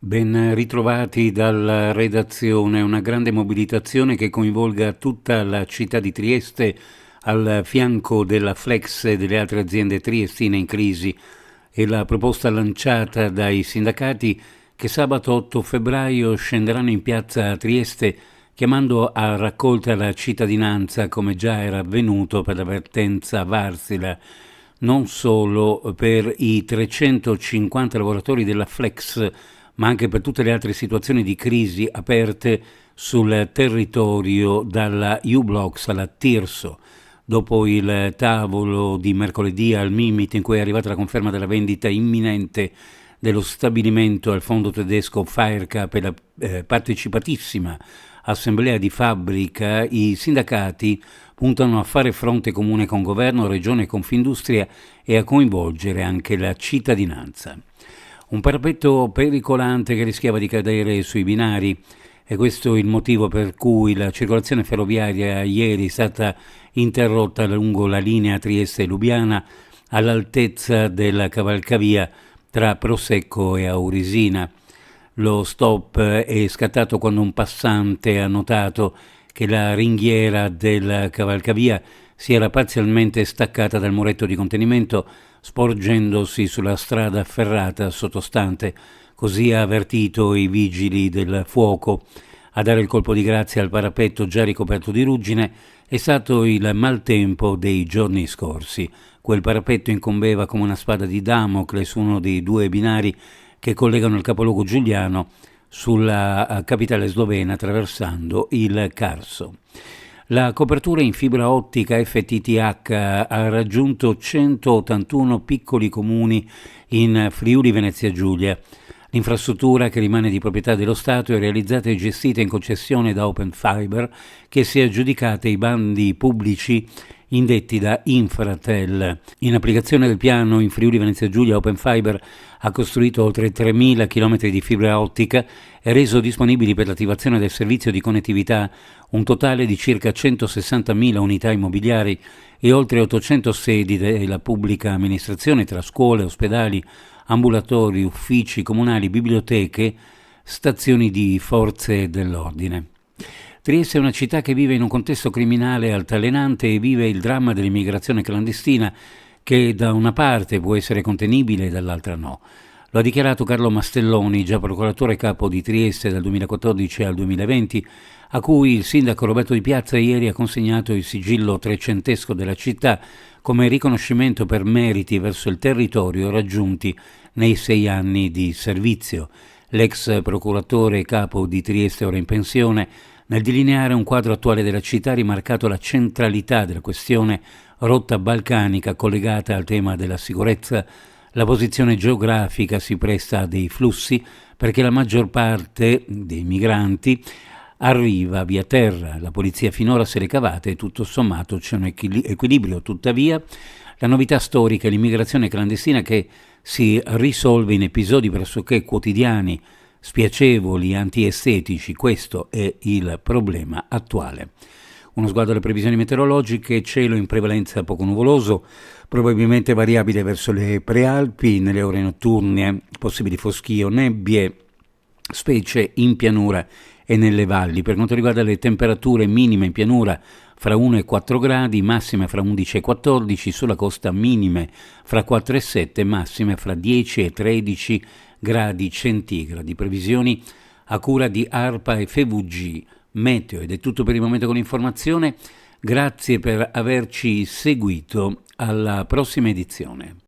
Ben ritrovati dalla redazione, una grande mobilitazione che coinvolga tutta la città di Trieste al fianco della Flex e delle altre aziende triestine in crisi e la proposta lanciata dai sindacati che sabato 8 febbraio scenderanno in piazza a Trieste chiamando a raccolta la cittadinanza come già era avvenuto per la vertenza Varsila, non solo per i 350 lavoratori della Flex ma anche per tutte le altre situazioni di crisi aperte sul territorio dalla U-Blocks alla Tirso. Dopo il tavolo di mercoledì al Mimit in cui è arrivata la conferma della vendita imminente dello stabilimento al fondo tedesco Firecap e la partecipatissima assemblea di fabbrica, i sindacati puntano a fare fronte comune con governo, regione e Confindustria e a coinvolgere anche la cittadinanza. Un parapetto pericolante che rischiava di cadere sui binari e questo è il motivo per cui la circolazione ferroviaria ieri è stata interrotta lungo la linea Trieste-Lubiana all'altezza della cavalcavia tra Prosecco e Aurisina. Lo stop è scattato quando un passante ha notato che la ringhiera della cavalcavia si era parzialmente staccata dal muretto di contenimento sporgendosi sulla strada ferrata sottostante. Così ha avvertito i vigili del fuoco. A dare il colpo di grazia al parapetto già ricoperto di ruggine è stato il maltempo dei giorni scorsi. Quel parapetto incombeva come una spada di Damocle su uno dei due binari che collegano il capoluogo giuliano sulla capitale slovena attraversando il Carso. La copertura in fibra ottica FTTH ha raggiunto 181 piccoli comuni in Friuli Venezia Giulia. L'infrastruttura, che rimane di proprietà dello Stato, è realizzata e gestita in concessione da Open Fiber, che si è aggiudicata i bandi pubblici indetti da Infratel. In applicazione del piano in Friuli Venezia Giulia, Open Fiber ha costruito oltre 3.000 km di fibra ottica e reso disponibili per l'attivazione del servizio di connettività un totale di circa 160.000 unità immobiliari e oltre 800 sedi della pubblica amministrazione tra scuole, ospedali, ambulatori, uffici comunali, biblioteche, stazioni di forze dell'ordine. Trieste è una città che vive in un contesto criminale altalenante e vive il dramma dell'immigrazione clandestina che da una parte può essere contenibile e dall'altra no. Lo ha dichiarato Carlo Mastelloni, già procuratore capo di Trieste dal 2014 al 2020, a cui il sindaco Roberto Di Piazza ieri ha consegnato il sigillo trecentesco della città come riconoscimento per meriti verso il territorio raggiunti nei 6 anni di servizio. L'ex procuratore capo di Trieste, ora in pensione, nel delineare un quadro attuale della città ha rimarcato la centralità della questione rotta balcanica collegata al tema della sicurezza. La posizione geografica si presta a dei flussi perché la maggior parte dei migranti arriva via terra. La polizia finora se l'è cavata e tutto sommato c'è un equilibrio. Tuttavia, la novità storica è l'immigrazione clandestina che si risolve in episodi pressoché quotidiani, spiacevoli, antiestetici. Questo è il problema attuale. Uno sguardo alle previsioni meteorologiche: cielo in prevalenza poco nuvoloso, probabilmente variabile verso le prealpi, nelle ore notturne possibili foschie o nebbie, specie in pianura e nelle valli. Per quanto riguarda le temperature minime in pianura, fra 1 e 4 gradi, massime fra 11 e 14, sulla costa minime fra 4 e 7, massime fra 10 e 13 gradi centigradi. Previsioni a cura di ARPA e FVG Meteo. Ed è tutto per il momento con l'informazione. Grazie per averci seguito. Alla prossima edizione.